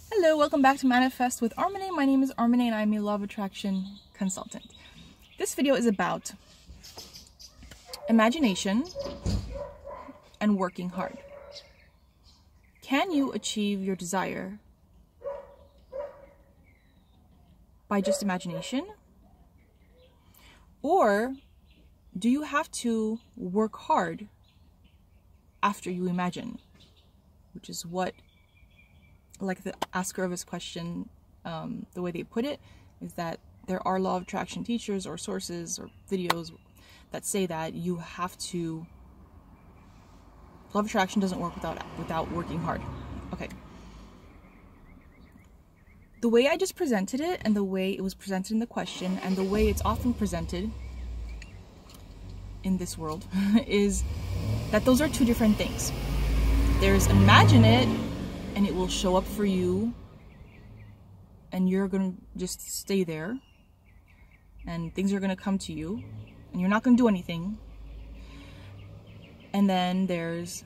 Hello, welcome back to Manifest with Armine. My name is Armine and I'm a law of attraction consultant. This video is about imagination and working hard. Can you achieve your desire by just imagination? Or do you have to work hard after you imagine? Which is what, like the asker of this question, the way they put it is that there are law of attraction teachers or sources or videos that say that you have to, law of attraction doesn't work without working hard. Okay. The way I just presented it and the way it was presented in the question and the way it's often presented in this world is that those are two different things. There's imagine it and it will show up for you and you're going to just stay there and things are going to come to you and you're not going to do anything. And then there's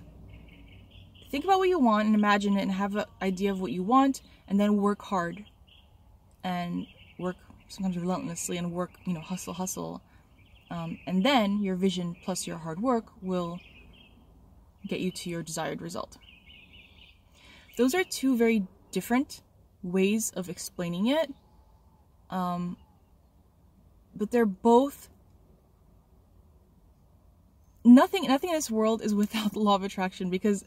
think about what you want and imagine it and have an idea of what you want and then work hard and work sometimes relentlessly and work, hustle. And then your vision plus your hard work will get you to your desired result. Those are two very different ways of explaining it, but they're both, nothing in this world is without the law of attraction, because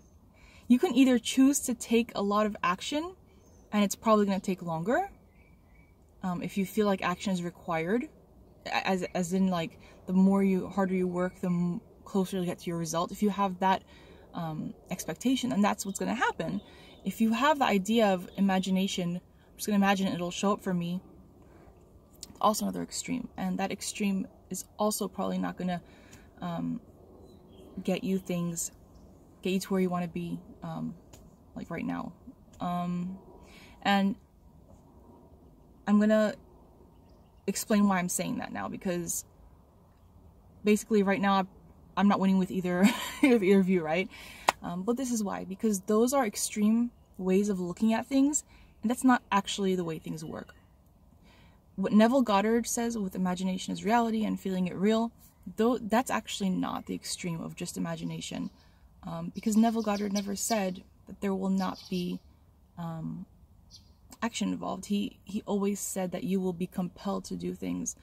you can either choose to take a lot of action and it's probably going to take longer, if you feel like action is required, as in like the harder you work, the closer you get to your result. If you have that expectation, and that's what's going to happen. If you have the idea of imagination, I'm just going to imagine it'll show up for me, also another extreme. And that extreme is also probably not going to get you to where you want to be, like right now. And I'm going to explain why I'm saying that now, because basically right now I'm not winning with either of you, right? But this is why, because those are extreme ways of looking at things, and that's not actually the way things work. What Neville Goddard says with imagination is reality and feeling it real, though that's actually not the extreme of just imagination, because Neville Goddard never said that there will not be action involved. He always said that you will be compelled to do things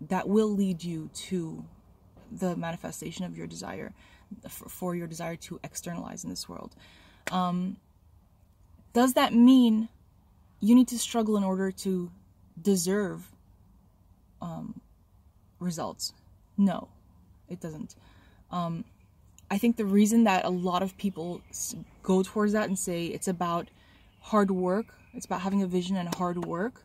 that will lead you to the manifestation of your desire, for your desire to externalize in this world. Does that mean you need to struggle in order to deserve results? No, it doesn't. I think the reason that a lot of people go towards that and say it's about hard work, it's about having a vision and hard work,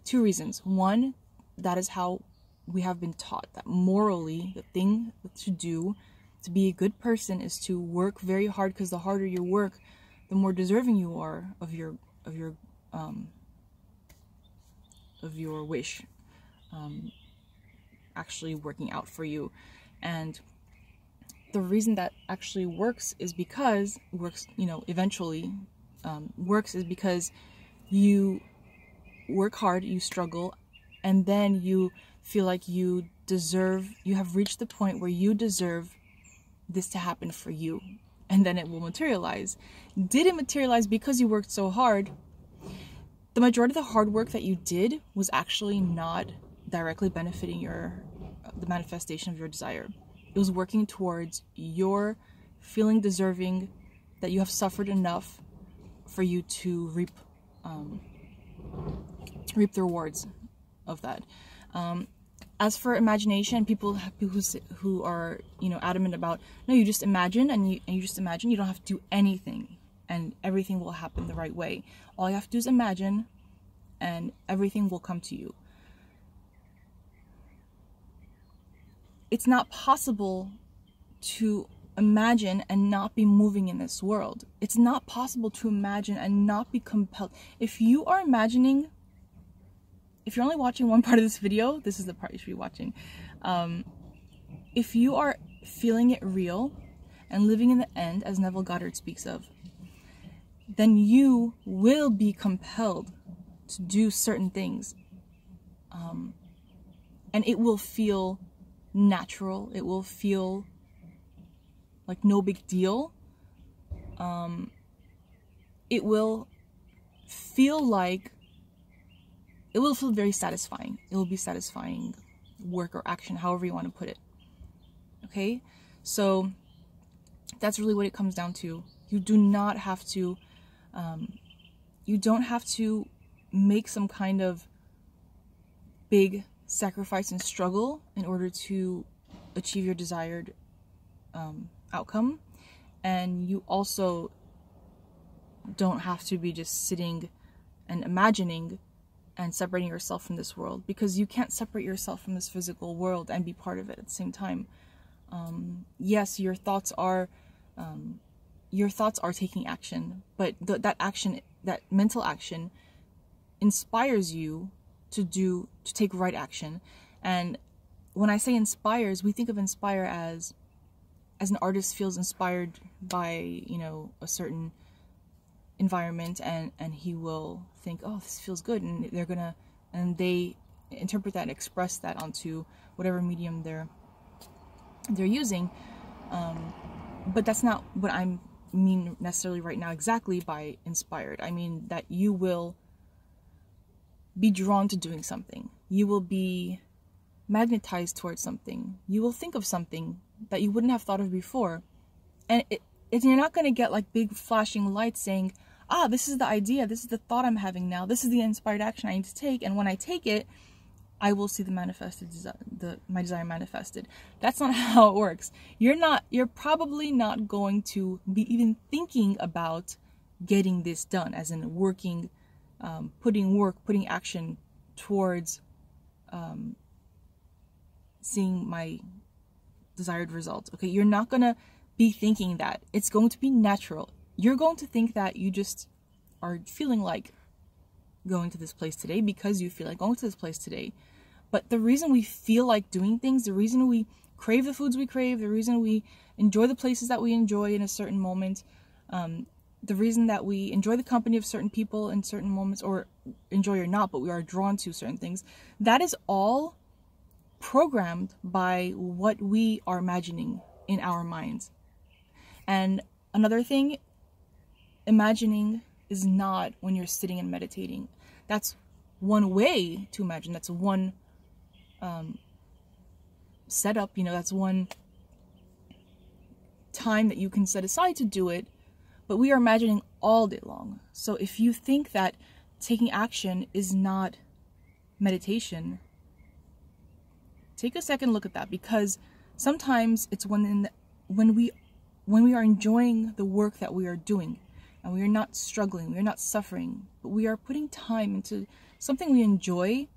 two reasons. One, that is how we have been taught, that morally the thing to do to be a good person is to work very hard, because the harder you work, the more deserving you are of your wish actually working out for you. And the reason that actually works is because eventually works is because you work hard, you struggle, and then you feel like you have reached the point where you deserve this to happen for you, and then it will materialize. Did it materialize because you worked so hard? The majority of the hard work that you did was actually not directly benefiting the manifestation of your desire. It was working towards your feeling deserving, that you have suffered enough for you to reap the rewards of that. As for imagination, people who are adamant about, no, you just imagine and you just imagine, you don't have to do anything and everything will happen the right way. All you have to do is imagine and everything will come to you. It's not possible to imagine and not be moving in this world. It's not possible to imagine and not be compelled. If you are imagining, if you're only watching one part of this video, this is the part you should be watching. If you are feeling it real and living in the end, as Neville Goddard speaks of, then you will be compelled to do certain things. And it will feel natural. It will feel like no big deal. It will feel very satisfying. It will be satisfying work or action, however you want to put it. Okay? So that's really what it comes down to. You do not have to, you don't have to make some kind of big sacrifice and struggle in order to achieve your desired outcome. And you also don't have to be just sitting and imagining and separating yourself from this world, because you can't separate yourself from this physical world and be part of it at the same time. Yes, your thoughts are taking action, but that action, that mental action, inspires you to take right action. And when I say inspires, we think of inspire as an artist feels inspired by, a certain environment, and he will think, oh, this feels good, and they interpret that and express that onto whatever medium they're using. But that's not what I mean necessarily right now exactly by inspired. I mean that you will be drawn to doing something. You will be magnetized towards something. You will think of something that you wouldn't have thought of before. And you're not going to get like big flashing lights saying, this is the idea, this is the thought I'm having now, this is the inspired action I need to take, and when I take it, I will see my desire manifested. That's not how it works. You're probably not going to be even thinking about getting this done, as in working, putting action towards seeing my desired results. Okay, you're not gonna be thinking that. It's going to be natural. You're going to think that you just are feeling like going to this place today because you feel like going to this place today. But the reason we feel like doing things, the reason we crave the foods we crave, the reason we enjoy the places that we enjoy in a certain moment, the reason that we enjoy the company of certain people in certain moments, or enjoy or not, but we are drawn to certain things, that is all programmed by what we are imagining in our minds. And another thing, imagining is not when you're sitting and meditating. That's one way to imagine. That's one setup, that's one time that you can set aside to do it, but we are imagining all day long. So if you think that taking action is not meditation, take a second look at that, because sometimes it's when we are enjoying the work that we are doing, and we are not struggling, we are not suffering, but we are putting time into something we enjoy.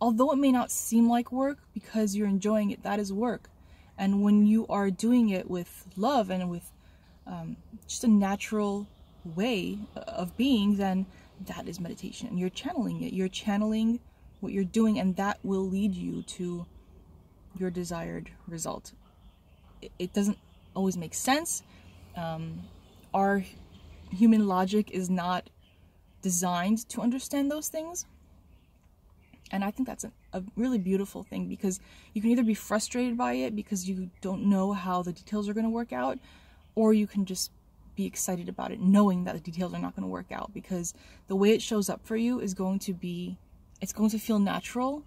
Although it may not seem like work, because you're enjoying it, that is work. And when you are doing it with love and with just a natural way of being, then that is meditation. And you're channeling it. You're channeling what you're doing, and that will lead you to your desired result. It doesn't always make sense. Our human logic is not designed to understand those things. And I think that's a really beautiful thing, because you can either be frustrated by it because you don't know how the details are going to work out, or you can just be excited about it knowing that the details are not going to work out, because the way it shows up for you is going to be, it's going to feel natural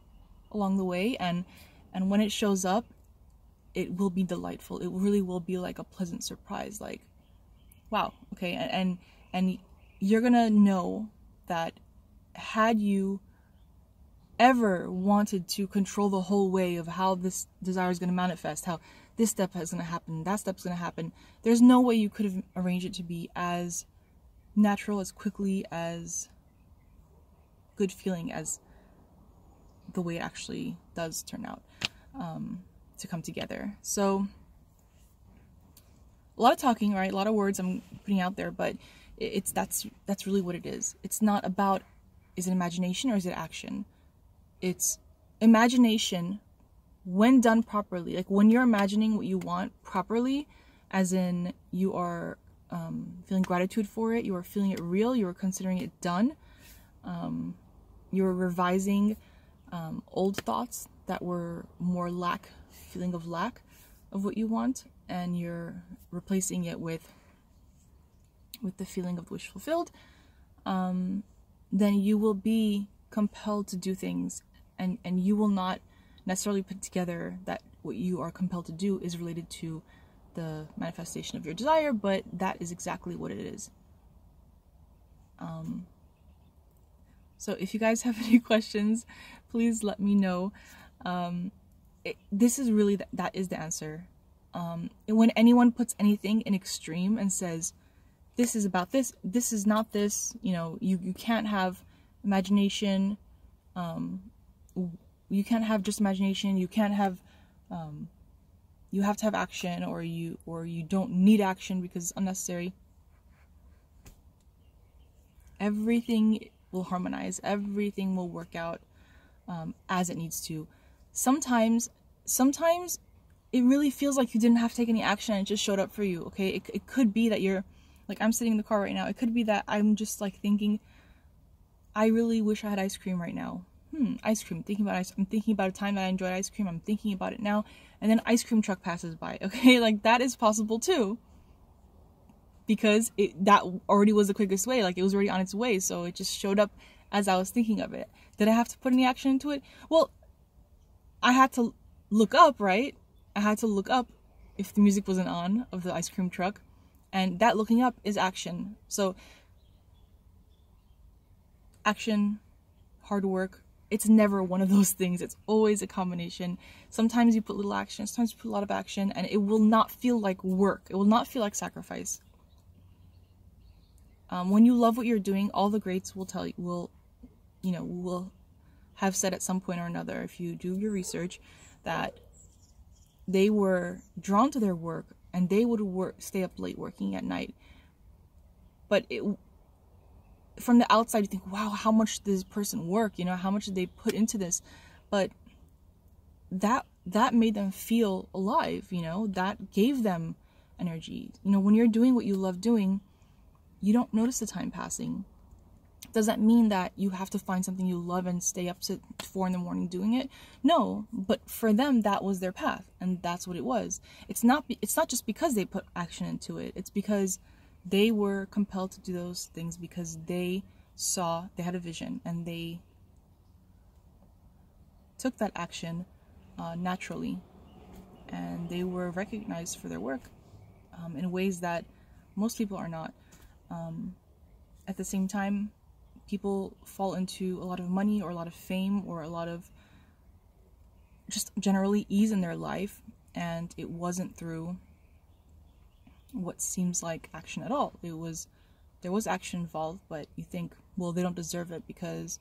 along the way, and when it shows up, it will be delightful. It really will be like a pleasant surprise, like, wow, okay, and you're going to know that had you ever wanted to control the whole way of how this desire is going to manifest, how this step is going to happen, that step's going to happen, there's no way you could have arranged it to be as natural, as quickly, as good feeling as the way it actually does turn out to come together. So a lot of talking, right? A lot of words I'm putting out there, but that's really what it is. It's not about, is it imagination or is it action? It's imagination when done properly. Like when you're imagining what you want properly as in you are feeling gratitude for it, you are feeling it real, you are considering it done, you're revising old thoughts that were more feeling of lack of what you want, and you're replacing it with the feeling of wish fulfilled, then you will be compelled to do things, and you will not necessarily put together that what you are compelled to do is related to the manifestation of your desire, but that is exactly what it is. So if you guys have any questions, please let me know. This is really, that is the answer. When anyone puts anything in extreme and says, this is about this, this is not this, you know, you can't have imagination, you can't have just imagination, you can't have, you have to have action, or you don't need action because it's unnecessary. Everything will harmonize, everything will work out as it needs to. Sometimes it really feels like you didn't have to take any action and it just showed up for you, okay? It could be that you're, like, I'm sitting in the car right now, it could be that I'm just like thinking, I really wish I had ice cream right now. Ice cream, thinking about ice, I'm thinking about a time that I enjoyed ice cream, I'm thinking about it now, and then ice cream truck passes by, okay? Like, that is possible too. Because that already was the quickest way, like, it was already on its way, so it just showed up as I was thinking of it. Did I have to put any action into it? Well, I had to look up, right? I had to look up if the music wasn't on of the ice cream truck, and that looking up is action. So, action, hard work, it's never one of those things. It's always a combination. Sometimes you put little action, sometimes you put a lot of action, and it will not feel like work. It will not feel like sacrifice. When you love what you're doing, all the greats will tell you, will have said at some point or another, if you do your research, that they were drawn to their work and they would stay up late working at night. But from the outside, you think, wow, how much did this person work? You know, how much did they put into this? But that made them feel alive, you know, that gave them energy. You know, when you're doing what you love doing, you don't notice the time passing. Does that mean that you have to find something you love and stay up to 4 in the morning doing it? No, but for them, that was their path, and that's what it was. It's not just because they put action into it. It's because they were compelled to do those things because they had a vision, and they took that action naturally, and they were recognized for their work in ways that most people are not. At the same time, people fall into a lot of money or a lot of fame or a lot of just generally ease in their life, and it wasn't through what seems like action at all. There was action involved, but you think, well, they don't deserve it because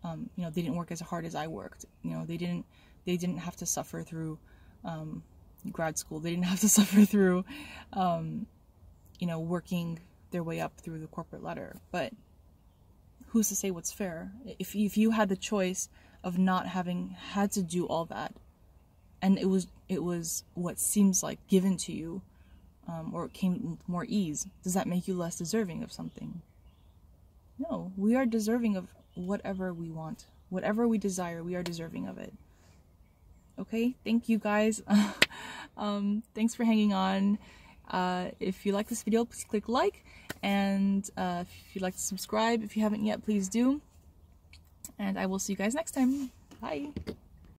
you know, they didn't work as hard as I worked. You know, they didn't have to suffer through grad school. They didn't have to suffer through you know, working their way up through the corporate ladder. But who's to say what's fair? If you had the choice of not having had to do all that, and it was what seems like given to you, or it came with more ease, does that make you less deserving of something? No, we are deserving of whatever we want. Whatever we desire, we are deserving of it. Okay, thank you guys. Thanks for hanging on. If you like this video, please click like, and if you'd like to subscribe, if you haven't yet, please do. And I will see you guys next time. Bye.